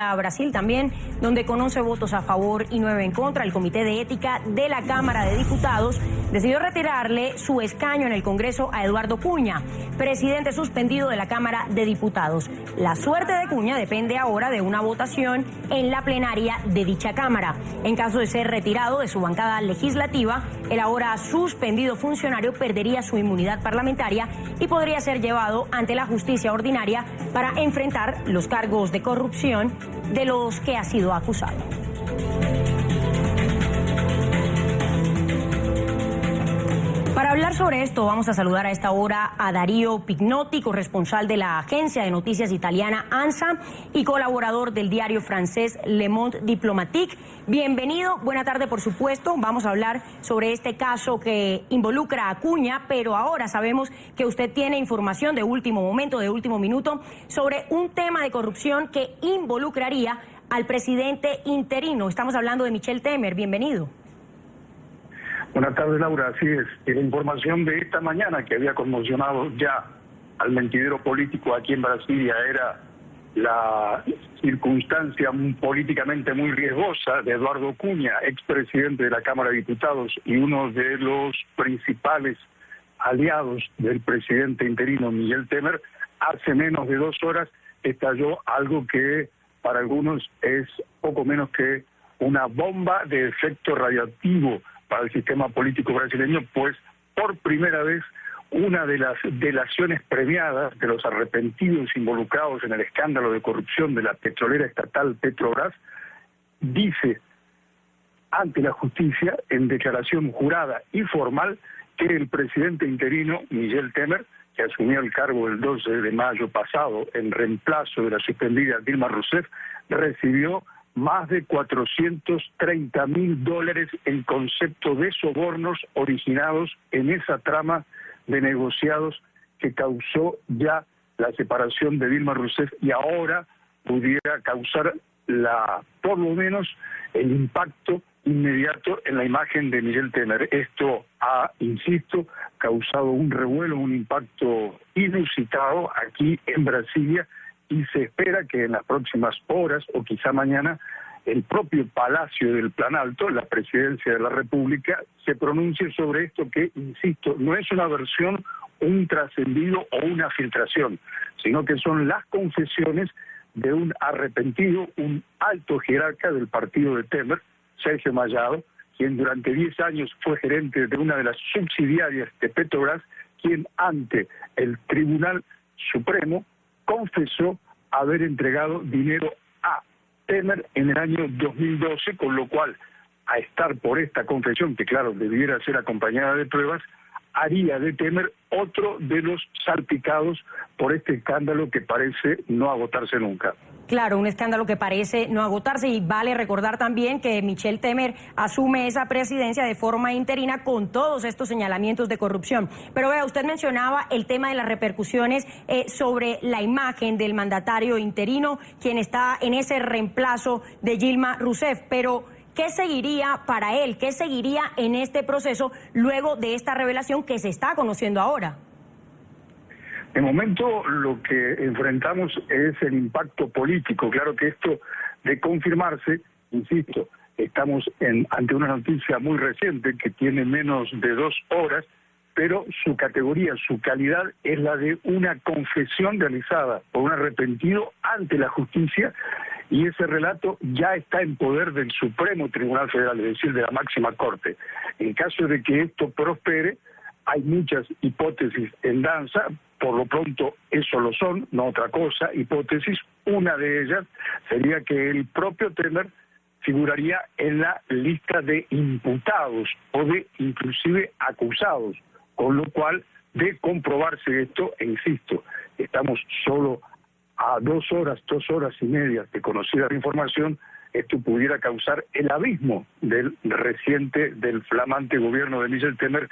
A Brasil también, donde con 11 votos a favor y 9 en contra, el Comité de Ética de la Cámara de Diputados decidió retirarle su escaño en el Congreso a Eduardo Cunha, presidente suspendido de la Cámara de Diputados. La suerte de Cunha depende ahora de una votación en la plenaria de dicha Cámara. En caso de ser retirado de su bancada legislativa, el ahora suspendido funcionario perdería su inmunidad parlamentaria y podría ser llevado ante la justicia ordinaria para enfrentar los cargos de corrupción de los que ha sido acusado. Para hablar sobre esto, vamos a saludar a esta hora a Darío Pignotti, corresponsal de la agencia de noticias italiana ANSA y colaborador del diario francés Le Monde Diplomatique. Bienvenido, buena tarde por supuesto. Vamos a hablar sobre este caso que involucra a Cunha, pero ahora sabemos que usted tiene información de último momento, de último minuto, sobre un tema de corrupción que involucraría al presidente interino. Estamos hablando de Michel Temer. Bienvenido. Buenas tardes, Laura. Así es. Y la información de esta mañana que había conmocionado ya al mentidero político aquí en Brasilia era la circunstancia políticamente muy riesgosa de Eduardo Cunha, expresidente de la Cámara de Diputados y uno de los principales aliados del presidente interino Michel Temer. Hace menos de 2 horas estalló algo que para algunos es poco menos que una bomba de efecto radioactivo para el sistema político brasileño, pues por primera vez una de las delaciones premiadas de los arrepentidos involucrados en el escándalo de corrupción de la petrolera estatal Petrobras dice ante la justicia en declaración jurada y formal que el presidente interino Michel Temer, que asumió el cargo el 12 de mayo pasado en reemplazo de la suspendida Dilma Rousseff, recibió más de $430.000 en concepto de sobornos originados en esa trama de negociados que causó ya la separación de Dilma Rousseff y ahora pudiera causar por lo menos el impacto inmediato en la imagen de Michel Temer. Esto ha, insisto, causado un revuelo, un impacto inusitado aquí en Brasilia, y se espera que en las próximas horas o quizá mañana el propio Palacio del Planalto, la Presidencia de la República, se pronuncie sobre esto que, insisto, no es una versión, un trascendido o una filtración, sino que son las confesiones de un arrepentido, un alto jerarca del partido de Temer, Sergio Mallado, quien durante 10 años fue gerente de una de las subsidiarias de Petrobras, quien ante el Tribunal Supremo confesó haber entregado dinero a Temer en el año 2012, con lo cual, a estar por esta confesión, que claro, debiera ser acompañada de pruebas, haría de Temer otro de los salpicados por este escándalo que parece no agotarse nunca. Claro, un escándalo que parece no agotarse, y vale recordar también que Michel Temer asume esa presidencia de forma interina con todos estos señalamientos de corrupción. Pero vea, usted mencionaba el tema de las repercusiones sobre la imagen del mandatario interino, quien está en ese reemplazo de Dilma Rousseff, pero ¿qué seguiría para él? ¿Qué seguiría en este proceso luego de esta revelación que se está conociendo ahora? De momento lo que enfrentamos es el impacto político. Claro que esto de confirmarse, insisto, estamos ante una noticia muy reciente que tiene menos de 2 horas, pero su categoría, su calidad es la de una confesión realizada por un arrepentido ante la justicia, y ese relato ya está en poder del Supremo Tribunal Federal, es decir, de la máxima corte. En caso de que esto prospere, hay muchas hipótesis en danza. Por lo pronto eso lo son, no otra cosa, hipótesis. Una de ellas sería que el propio Temer figuraría en la lista de imputados o de inclusive acusados, con lo cual, de comprobarse esto, e insisto, estamos solo a 2 horas y media de conocida la información, esto pudiera causar el abismo del flamante gobierno de Michel Temer,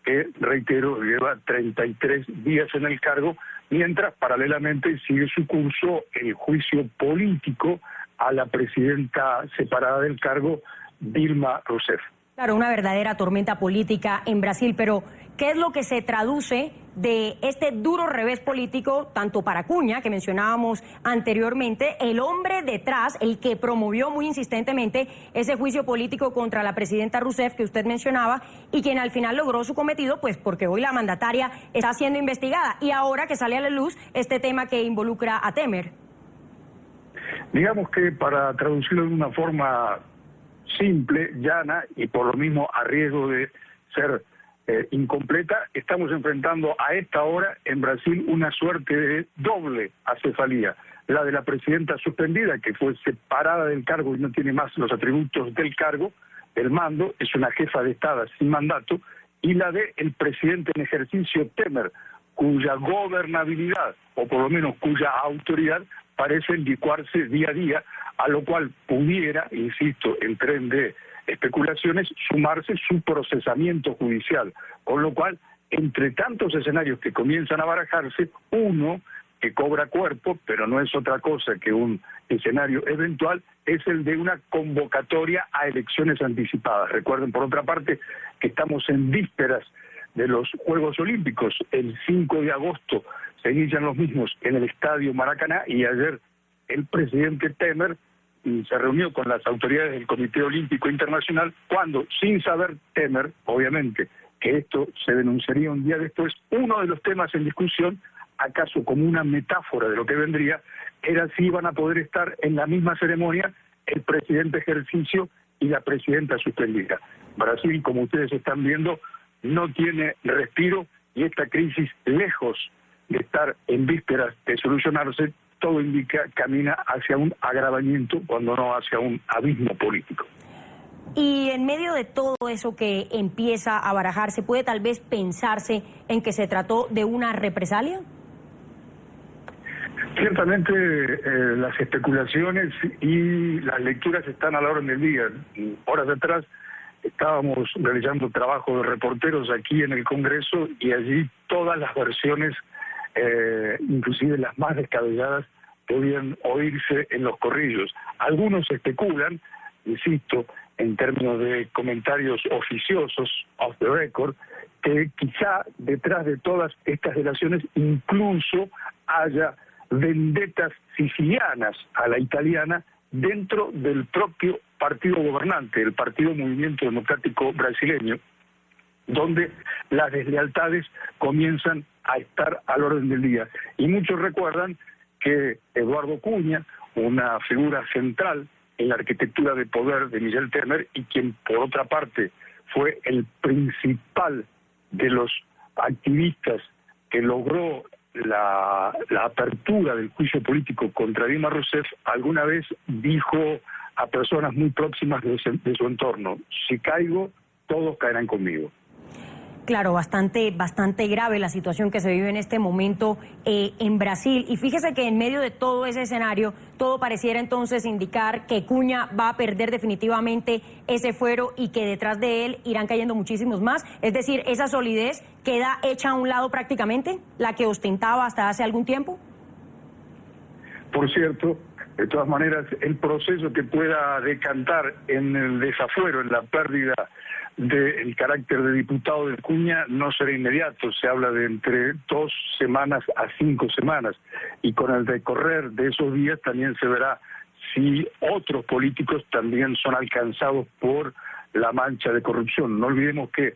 que, reitero, lleva 33 días en el cargo, mientras paralelamente sigue su curso el juicio político a la presidenta separada del cargo, Dilma Rousseff. Claro, una verdadera tormenta política en Brasil, pero ¿qué es lo que se traduce de este duro revés político, tanto para Cunha, que mencionábamos anteriormente, el hombre detrás, el que promovió muy insistentemente ese juicio político contra la presidenta Rousseff que usted mencionaba, y quien al final logró su cometido, pues porque hoy la mandataria está siendo investigada, y ahora que sale a la luz este tema que involucra a Temer? Digamos que, para traducirlo de una forma simple, llana y por lo mismo a riesgo de ser incompleta, estamos enfrentando a esta hora en Brasil una suerte de doble acefalía. La de la presidenta suspendida, que fue separada del cargo y no tiene más los atributos del cargo, del mando, es una jefa de Estado sin mandato, y la de el presidente en ejercicio, Temer, cuya gobernabilidad, o por lo menos cuya autoridad, parece licuarse día a día, a lo cual pudiera, insisto, en tren de especulaciones, sumarse su procesamiento judicial. Con lo cual, entre tantos escenarios que comienzan a barajarse, uno que cobra cuerpo, pero no es otra cosa que un escenario eventual, es el de una convocatoria a elecciones anticipadas. Recuerden, por otra parte, que estamos en vísperas de los Juegos Olímpicos. El 5 de agosto se inician los mismos en el Estadio Maracaná, y ayer el presidente Temer se reunió con las autoridades del Comité Olímpico Internacional, cuando, sin saber Temer, obviamente, que esto se denunciaría un día después, uno de los temas en discusión, acaso como una metáfora de lo que vendría, era si iban a poder estar en la misma ceremonia el presidente ejercicio y la presidenta suspendida. Brasil, como ustedes están viendo, no tiene respiro, y esta crisis, lejos de estar en vísperas de solucionarse, todo indica camina hacia un agravamiento, cuando no hacia un abismo político. Y en medio de todo eso que empieza a barajarse, ¿puede tal vez pensarse en que se trató de una represalia? Ciertamente las especulaciones y las lecturas están a la orden del día. Horas atrás estábamos realizando trabajo de reporteros aquí en el Congreso, y allí todas las versiones, inclusive las más descabelladas, podían oírse en los corrillos. Algunos especulan, insisto, en términos de comentarios oficiosos, off the record, que quizá detrás de todas estas delaciones incluso haya vendetas sicilianas a la italiana dentro del propio partido gobernante, el Partido Movimiento Democrático Brasileño, donde las deslealtades comienzan a estar al orden del día. Y muchos recuerdan que Eduardo Cunha, una figura central en la arquitectura de poder de Michel Temer, y quien por otra parte fue el principal de los activistas que logró la apertura del juicio político contra Dilma Rousseff, alguna vez dijo a personas muy próximas de su entorno: si caigo, todos caerán conmigo. Claro, bastante grave la situación que se vive en este momento en Brasil. Y fíjese que en medio de todo ese escenario, todo pareciera entonces indicar que Cunha va a perder definitivamente ese fuero, y que detrás de él irán cayendo muchísimos más. Es decir, esa solidez queda hecha a un lado prácticamente, la que ostentaba hasta hace algún tiempo. Por cierto, de todas maneras, el proceso que pueda decantar en el desafuero, en la pérdida del carácter de diputado de Cunha, no será inmediato. Se habla de entre 2 semanas a 5 semanas, y con el decorrer de esos días también se verá si otros políticos también son alcanzados por la mancha de corrupción. No olvidemos que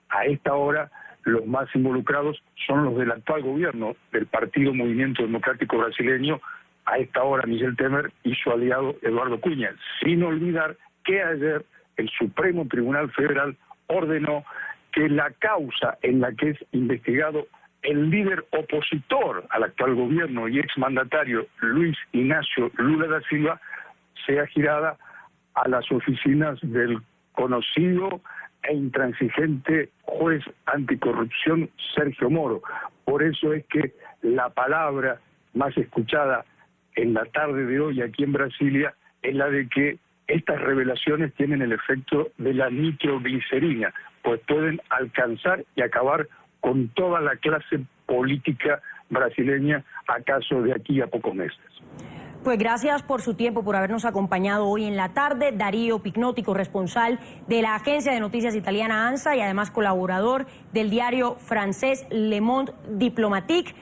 a esta hora los más involucrados son los del actual gobierno, del Partido Movimiento Democrático Brasileño, a esta hora Michel Temer y su aliado Eduardo Cunha, sin olvidar que ayer el Supremo Tribunal Federal ordenó que la causa en la que es investigado el líder opositor al actual gobierno y exmandatario Luis Ignacio Lula da Silva sea girada a las oficinas del conocido e intransigente juez anticorrupción Sergio Moro. Por eso es que la palabra más escuchada en la tarde de hoy aquí en Brasilia es la de que estas revelaciones tienen el efecto de la nitroglicerina, pues pueden alcanzar y acabar con toda la clase política brasileña, acaso de aquí a pocos meses. Pues gracias por su tiempo, por habernos acompañado hoy en la tarde. Darío Pignotti, corresponsal de la agencia de noticias italiana ANSA y además colaborador del diario francés Le Monde Diplomatique.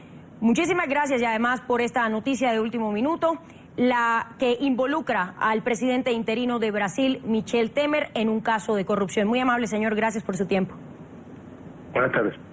Muchísimas gracias y además por esta noticia de último minuto, la que involucra al presidente interino de Brasil, Michel Temer, en un caso de corrupción. Muy amable, señor, gracias por su tiempo. Buenas tardes.